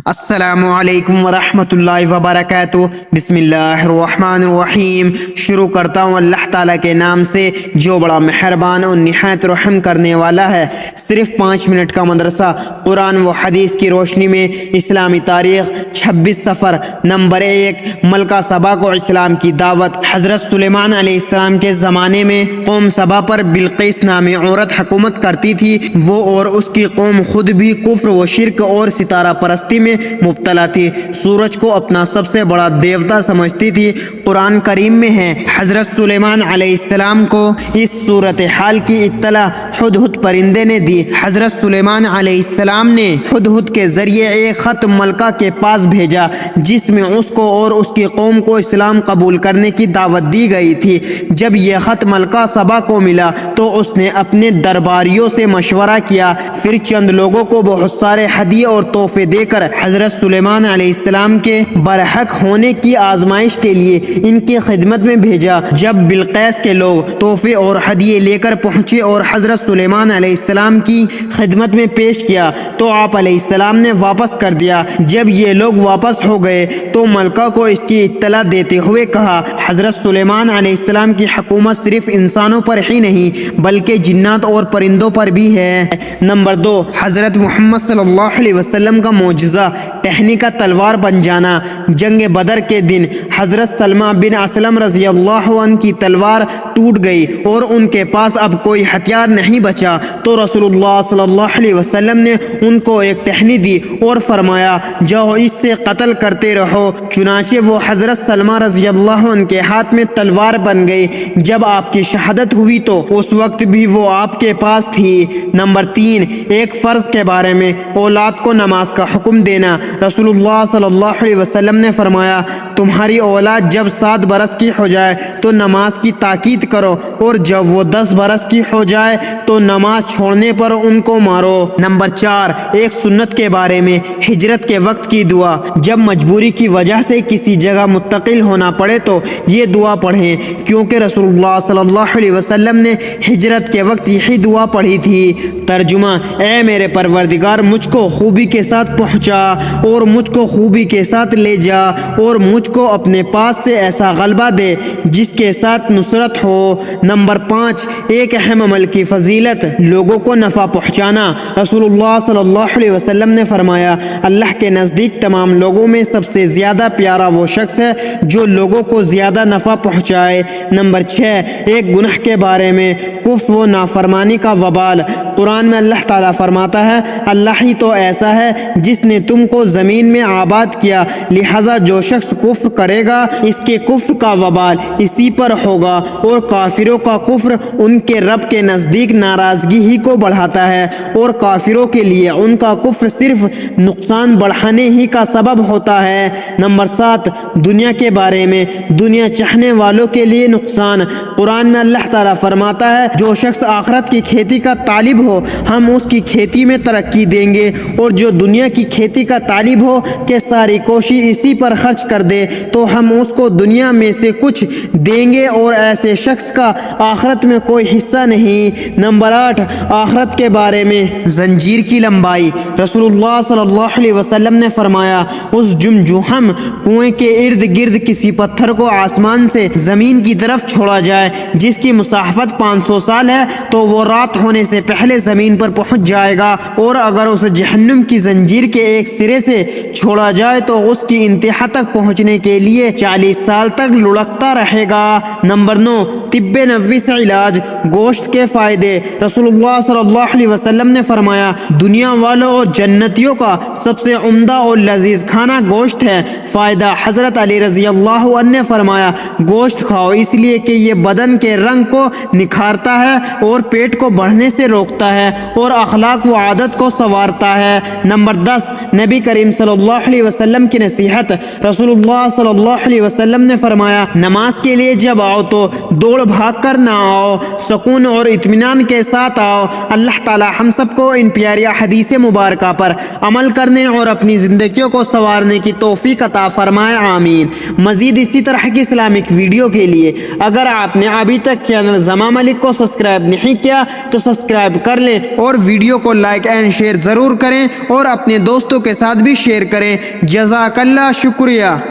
السلام علیکم ورحمۃ اللہ وبرکاتہ۔ بسم اللہ الرحمن الرحیم۔ شروع کرتا ہوں اللہ تعالیٰ کے نام سے جو بڑا مہربان اور نہایت رحم کرنے والا ہے۔ صرف 5 منٹ کا مدرسہ قرآن و حدیث کی روشنی میں اسلامی تاریخ 26 صفر نمبر 1 ملکہ سبا کو اسلام کی دعوت۔ حضرت سلیمان علیہ السلام کے زمانے میں قوم سبا پر بلقیس نامی عورت حکومت کرتی تھی۔ وہ اور اس کی قوم خود بھی کفر و شرک اور ستارہ پرستی میں مبتلا تھی۔ سورج کو اپنا سب سے بڑا دیوتا سمجھتی تھی۔ قرآن کریم میں ہے حضرت سلیمان علیہ السلام کو اس صورتحال کی اطلاع ہدہد پرندے نے دی۔ حضرت سلیمان علیہ السلام نے ہدہد کے ذریعے ایک خط ملکہ کے پاس بھیجا جس میں اس کو اور اس کی قوم کو اسلام قبول کرنے کی دعوت دی گئی تھی۔ جب یہ خط ملکہ سبا کو ملا تو اس نے اپنے درباریوں سے مشورہ کیا، پھر چند لوگوں کو بہت سارے ہدیے اور تحفے دے کر حضرت سلیمان علیہ السلام کے برحق ہونے کی آزمائش کے لیے ان کی خدمت میں بھیجا۔ جب بلقیس کے لوگ تحفے اور ہدیے لے کر پہنچے اور حضرت سلیمان علیہ السلام کی خدمت میں پیش کیا تو آپ علیہ السلام نے واپس کر دیا۔ جب یہ لوگ واپس ہو گئے تو ملکہ کو اس کی اطلاع دیتے ہوئے کہا، حضرت سلیمان علیہ السلام کی حکومت صرف انسانوں پر ہی نہیں بلکہ جنات اور پرندوں پر بھی ہے۔ نمبر 2 حضرت محمد صلی اللہ علیہ وسلم کا معجزہ، ٹہنی کا تلوار بن جانا۔ جنگ بدر کے دن حضرت سلمہ بن اسلم رضی اللہ عنہ کی تلوار ٹوٹ گئی اور ان کے پاس اب کوئی ہتھیار نہیں بچا تو رسول اللہ صلی اللہ علیہ وسلم نے ان کو ایک ٹہنی دی اور فرمایا، جاؤ اس سے قتل کرتے رہو۔ چنانچہ وہ حضرت سلمہ رضی اللہ عنہ کے ہاتھ میں تلوار بن گئی۔ جب آپ کی شہادت ہوئی تو اس وقت بھی وہ آپ کے پاس تھی۔ نمبر 3 ایک فرض کے بارے میں، اولاد کو نماز کا حکم دینا۔ رسول اللہ صلی اللہ علیہ وسلم نے فرمایا، تمہاری اولاد جب 7 برس کی ہو جائے تو نماز کی تاکید کرو اور جب وہ 10 برس کی ہو جائے تو نماز چھوڑنے پر ان کو مارو۔ نمبر 4 ایک سنت کے بارے میں، ہجرت کے وقت کی دعا۔ جب مجبوری کی وجہ سے کسی جگہ منتقل ہونا پڑے تو یہ دعا پڑھیں، کیونکہ رسول اللہ صلی اللہ علیہ وسلم نے ہجرت کے وقت یہی دعا پڑھی تھی۔ ترجمہ، اے میرے پروردگار، مجھ کو خوبی کے ساتھ پہنچا اور مجھ کو خوبی کے ساتھ لے جا اور مجھ کو اپنے پاس سے ایسا غلبہ دے جس کے ساتھ نصرت ہو۔ نمبر 5 ایک اہم عمل کی فضیلت، لوگوں کو نفع پہنچانا۔ رسول اللہ صلی اللہ علیہ وسلم نے فرمایا، اللہ کے نزدیک تمام لوگوں میں سب سے زیادہ پیارا وہ شخص ہے جو لوگوں کو زیادہ نفع پہنچائے۔ نمبر 6 ایک گناہ کے بارے میں، کفر و نافرمانی کا وبال۔ قرآن میں اللہ تعالیٰ فرماتا ہے، اللہ ہی تو ایسا ہے جس نے تم کو زمین میں آباد کیا، لہذا جو شخص کفر کرے گا اس کے کفر کا وبال اسی پر ہوگا، اور کافروں کا کفر ان کے رب کے نزدیک ناراضگی ہی کو بڑھاتا ہے اور کافروں کے لیے ان کا کفر صرف نقصان بڑھانے ہی کا سبب ہوتا ہے۔ نمبر 7 دنیا کے بارے میں، دنیا چاہنے والوں کے لیے نقصان۔ قرآن میں اللہ تعالیٰ فرماتا ہے، جو شخص آخرت کی کھیتی کا طالب ہو ہم اس کی کھیتی میں ترقی دیں گے، اور جو دنیا کی کھیتی کا طالب ہو کہ ساری کوشش اسی پر خرچ کر دے تو ہم اس کو دنیا میں سے کچھ دیں گے اور ایسے شخص کا آخرت میں کوئی حصہ نہیں۔ نمبر 8 آخرت کے بارے میں، زنجیر کی لمبائی۔ رسول اللہ صلی اللہ علیہ وسلم نے فرمایا، اس جمجوہم کنویں کے ارد گرد کسی پتھر کو آسمان سے زمین کی طرف چھوڑا جائے جس کی مسافت 500 سال ہے تو وہ رات ہونے سے پہلے زمین پر پہنچ جائے گا، اور اگر اسے جہنم کی زنجیر کے ایک سرے سے چھوڑا جائے تو اس کی انتہا تک پہنچنے کے لیے 40 سال تک لڑکتا رہے گا۔ نمبر 9 طب نبوی سے علاج، گوشت کے فائدے۔ رسول اللہ صلی اللہ علیہ وسلم نے فرمایا، دنیا والوں اور جنتیوں کا سب سے عمدہ اور لذیذ کھانا گوشت ہے۔ فائدہ، حضرت علی رضی اللہ عنہ نے فرمایا، گوشت کھاؤ اس لیے کہ یہ بدن کے رنگ کو نکھارتا ہے اور پیٹ کو بڑھنے سے روکتا ہے اور اخلاق و عادت کو سنوارتا ہے۔ نمبر 10 نبی کریم صلی اللہ علیہ وسلم کی نصیحت۔ رسول اللہ صلی اللہ علیہ وسلم نے فرمایا، نماز کے لیے جب آؤ تو دوڑ دوڑ بھاگ کر نہ آؤ، سکون اور اطمینان کے ساتھ آؤ۔ اللہ تعالی ہم سب کو ان پیاری حدیث مبارکہ پر عمل کرنے اور اپنی زندگیوں کو سنوارنے کی توفیق عطا فرمائے، آمین۔ مزید اسی طرح کی اسلامک ویڈیو کے لیے اگر آپ نے ابھی تک چینل زمان ملک کو سبسکرائب نہیں کیا تو سبسکرائب کر لیں اور ویڈیو کو لائک اینڈ شیئر ضرور کریں اور اپنے دوستوں کے ساتھ بھی شیئر کریں۔ جزاک اللہ، شکریہ۔